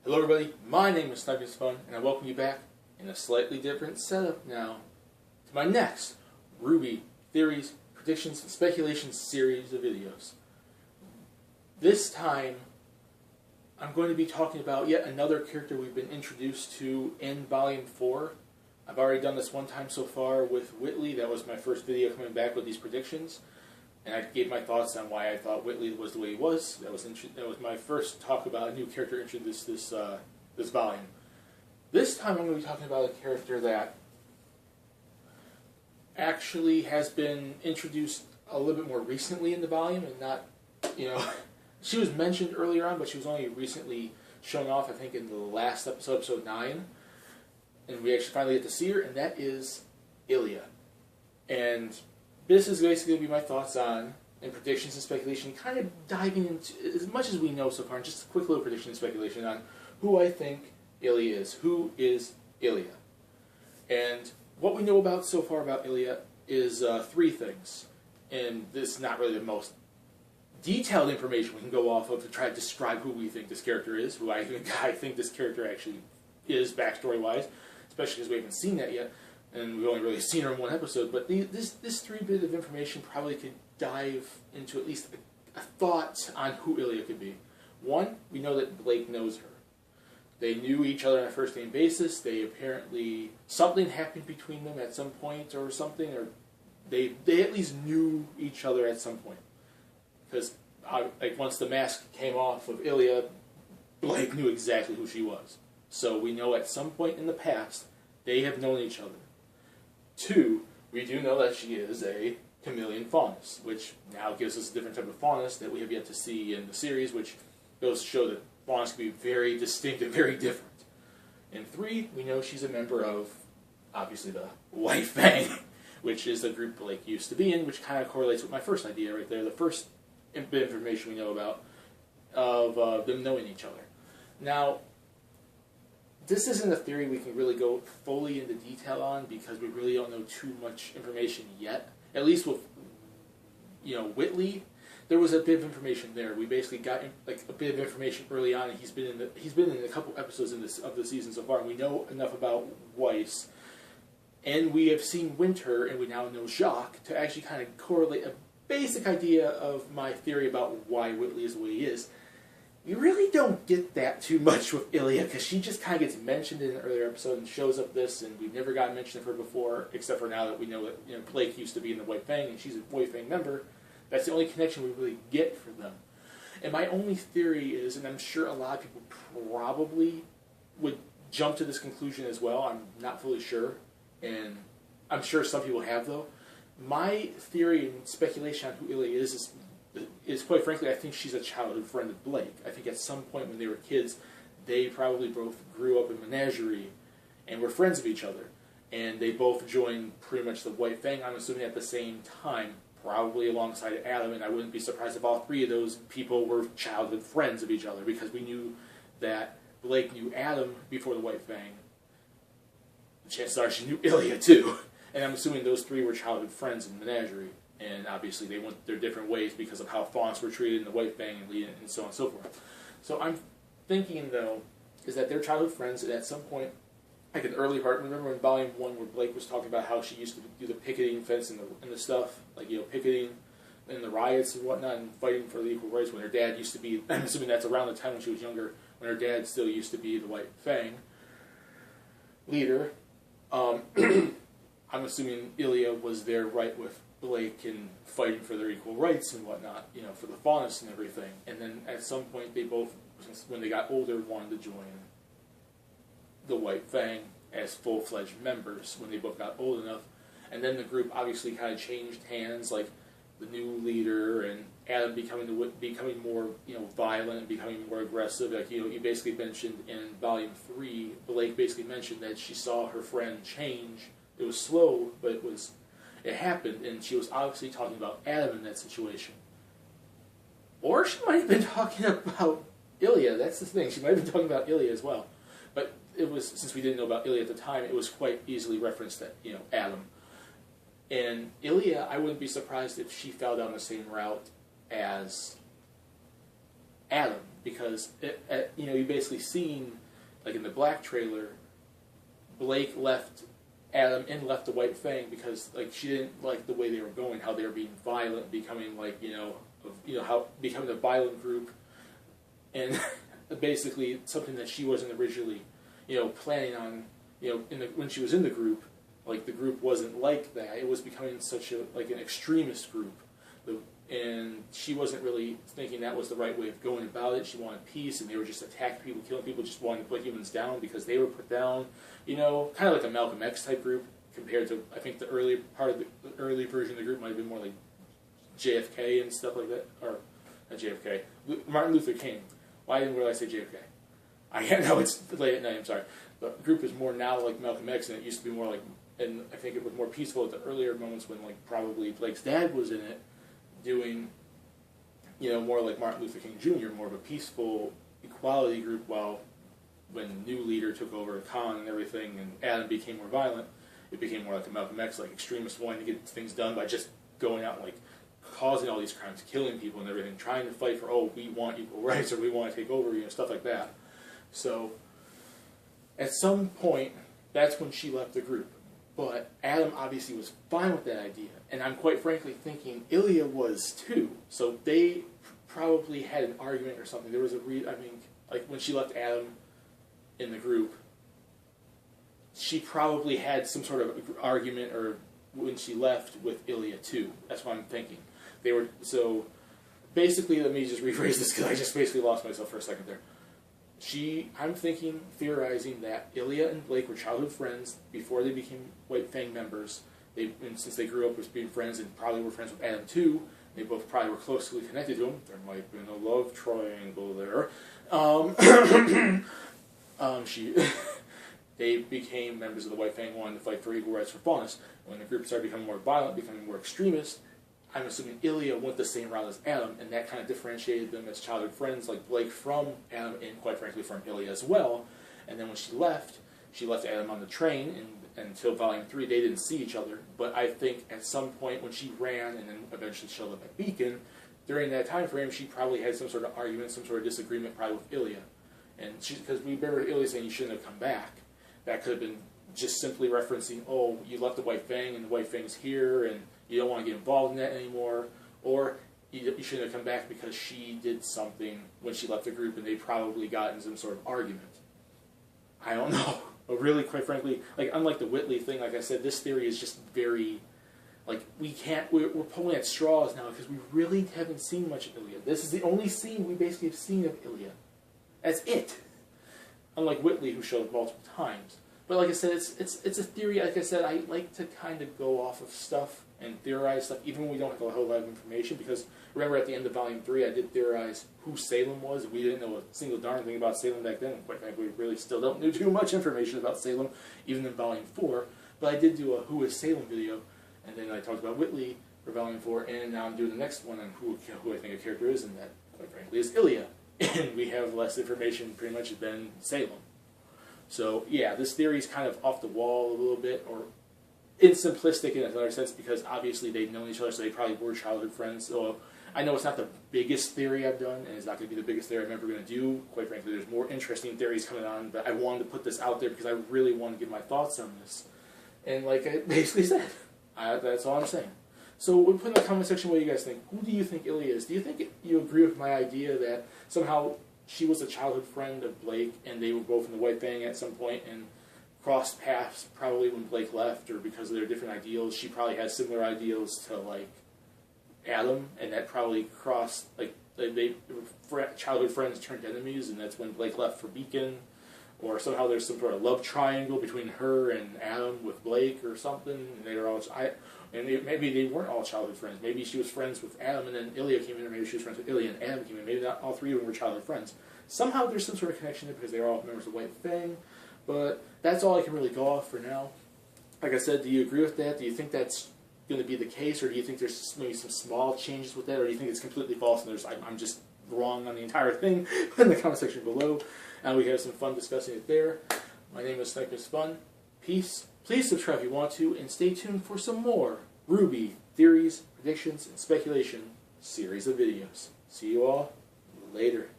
Hello everybody, my name is Sniping's Fun, and I welcome you back in a slightly different setup now to my next RWBY Theories, Predictions, and Speculations series of videos. This time, I'm going to be talking about yet another character we've been introduced to in Volume 4. I've already done this one time so far with Whitley. That was my first video coming back with these predictions. And I gave my thoughts on why I thought Whitley was the way he was. That was my first talk about a new character introduced this volume. This time I'm going to be talking about a character that actually has been introduced a little bit more recently in the volume, and not, she was mentioned earlier on, but she was only recently shown off, I think, in the last episode, episode 9. And we actually finally get to see her, and that is Illia. And this is basically going to be my thoughts on, and predictions and speculation, kind of diving into, as much as we know so far, and just a quick little prediction and speculation on who I think Illia is. Who is Illia? And what we know about so far about Illia is 3 things. And this is not really the most detailed information we can go off of to try to describe who we think this character is, who I think this character actually is, backstory-wise, especially because we haven't seen that yet. And we've only really seen her in one episode, but this 3 bit of information probably could dive into at least a thought on who Illia could be. 1, we know that Blake knows her. They knew each other on a first-name basis. They apparently, something happened between them at some point or something, or they at least knew each other at some point. Because once the mask came off of Illia, Blake knew exactly who she was. So we know at some point in the past, they have known each other. 2, we do know that she is a chameleon faunus, which now gives us a different type of faunus that we have yet to see in the series, which goes to show that faunus can be very distinct and very different. And 3, we know she's a member of, obviously, the White Fang, which is the group Blake used to be in, which kind of correlates with my first idea right there, the first bit of information we know about of them knowing each other. Now, this isn't a theory we can really go fully into detail on because we really don't know too much information yet. At least with, Whitley, there was a bit of information there. We basically got a bit of information early on, and he's been in a couple episodes of the season so far, and we know enough about Weiss, and we have seen Winter, and we now know Jacques to actually kind of correlate a basic idea of my theory about why Whitley is the way he is. You really don't get that too much with Illia, because she just kind of gets mentioned in an earlier episode and shows up this, and we've never gotten mention of her before, except for now that we know that Blake used to be in the White Fang, and she's a White Fang member. That's the only connection we really get for them. And my only theory is, and I'm sure a lot of people probably would jump to this conclusion as well, I'm not fully sure, and I'm sure some people have though. My theory and speculation on who Illia is quite frankly, I think she's a childhood friend of Blake. I think at some point when they were kids, they probably both grew up in menagerie and were friends of each other. And they both joined pretty much the White Fang, I'm assuming at the same time, probably alongside Adam, and I wouldn't be surprised if all 3 of those people were childhood friends of each other, because we knew that Blake knew Adam before the White Fang. Chances are she knew Illia too. And I'm assuming those 3 were childhood friends in menagerie. And obviously they went their different ways because of how faunus were treated in the White Fang and so on and so forth. So I'm thinking, though, is that they're childhood friends, and at some point, like an early part, remember in Volume 1 where Blake was talking about how she used to do the picketing fence and the stuff, like, picketing in the riots and whatnot and fighting for the equal rights when her dad used to be, I'm assuming that's around the time when she was younger, when her dad still used to be the White Fang leader. I'm assuming Illia was there right with Blake and fighting for their equal rights and whatnot, for the faunus and everything. And then at some point they both, when they got older, wanted to join the White Fang as full-fledged members when they both got old enough. And then the group obviously kind of changed hands, like the new leader and Adam becoming more, violent and becoming more aggressive. Like, you basically mentioned in Volume 3, Blake basically mentioned that she saw her friend change. It was slow, but it happened, and she was obviously talking about Adam in that situation. Or she might have been talking about Illia. That's the thing. She might have been talking about Illia as well. But it was, since we didn't know about Illia at the time, it was quite easily referenced that, Adam. And Illia, I wouldn't be surprised if she fell down the same route as Adam because you basically seen, like in the Black trailer, Blake left Adam and left the White Fang because like she didn't like the way they were going, how they were being violent, becoming like how becoming a violent group, and basically something that she wasn't originally planning on when she was in the group. Like, the group wasn't like that. It was becoming such an extremist group. And she wasn't really thinking that was the right way of going about it. She wanted peace, and they were just attacking people, killing people, just wanting to put humans down because they were put down. Kind of like a Malcolm X type group compared to, I think, the early version of the group might have been more like JFK and stuff like that. Or, not JFK. Martin Luther King. Why didn't I say JFK? I know it's late at night, I'm sorry. But the group is more now like Malcolm X, and it used to be more like, and I think it was more peaceful at the earlier moments when, like, probably Blake's dad was in it, doing, more like Martin Luther King Jr., more of a peaceful equality group, while when the new leader took over, Khan and everything, and Adam became more violent, it became more like a Malcolm X, like extremists wanting to get things done by just going out and, like, causing all these crimes, killing people and everything, trying to fight for, we want equal rights, or we want to take over, stuff like that. So, at some point, that's when she left the group. But Adam obviously was fine with that idea, and I'm quite frankly thinking Illia was too. So they probably had an argument or something. There was like when she left Adam in the group, she probably had some sort of argument, or when she left with Illia too. That's what I'm thinking. So basically, let me just rephrase this because I just basically lost myself for a second there. I'm theorizing that Illia and Blake were childhood friends before they became White Fang members. And since they grew up as being friends and probably were friends with Adam too, they both probably were closely connected to him. There might have been a love triangle there. They became members of the White Fang, wanting to fight for equal rights for fairness. When the group started becoming more violent, becoming more extremist, I'm assuming Illia went the same route as Adam, and that kind of differentiated them as childhood friends, like Blake from Adam, and quite frankly from Illia as well. And then when she left Adam on the train, and until Volume 3, they didn't see each other. But I think at some point when she ran, and then eventually showed up at Beacon, during that time frame, she probably had some sort of argument, some sort of disagreement probably with Illia. And because we remember Illia saying you shouldn't have come back. That could have been just simply referencing, you left the White Fang, and the White Fang's here, and you don't want to get involved in that anymore, or you shouldn't have come back because she did something when she left the group, and they probably got in some sort of argument. I don't know. But really, quite frankly, like, unlike the Whitley thing, like I said, this theory is just very, like, we're pulling at straws now because we really haven't seen much of Illia. This is the only scene we basically have seen of Illia. That's it. Unlike Whitley, who showed multiple times. But like I said, it's a theory. Like I said, I like to kind of go off of stuff and theorize stuff, even when we don't have a whole lot of information. Because remember, at the end of Volume 3, I did theorize who Salem was. We didn't know a single darn thing about Salem back then. Quite frankly, we really still don't know too much information about Salem, even in Volume 4. But I did do a Who is Salem video, and then I talked about Whitley for Volume 4, and now I'm doing the next one on who I think a character is, and that, quite frankly, is Illia. And we have less information, pretty much, than Salem. So, yeah, this theory is kind of off the wall a little bit, or it's simplistic in another sense, because obviously they've known each other, so they probably were childhood friends. So I know it's not the biggest theory I've done, and it's not going to be the biggest theory I'm ever going to do. Quite frankly, there's more interesting theories coming on, but I wanted to put this out there because I really want to give my thoughts on this. And like I basically said, that's all I'm saying. So we'll put in the comment section what you guys think. Who do you think Illia is? Do you think you agree with my idea that somehow she was a childhood friend of Blake, and they were both in the White Fang at some point, and crossed paths probably when Blake left, or because of their different ideals? She probably had similar ideals to, like, Adam, and that probably crossed, like, childhood friends turned enemies, and that's when Blake left for Beacon. Or somehow there's some sort of love triangle between her and Adam with Blake or something, and they were all... maybe they weren't all childhood friends. Maybe she was friends with Adam, and then Illia came in, or maybe she was friends with Illia and Adam came in. Maybe not all three of them were childhood friends. Somehow there's some sort of connection there because they were all members of White Fang, but that's all I can really go off for now. Like I said, do you agree with that? Do you think that's going to be the case, or do you think there's maybe some small changes with that, or do you think it's completely false and I'm just wrong on the entire thing? In the comment section below. And we have some fun discussing it there. My name is Sniper's Fun. Peace. Please subscribe if you want to, and stay tuned for some more RWBY theories, predictions, and speculation series of videos. See you all later.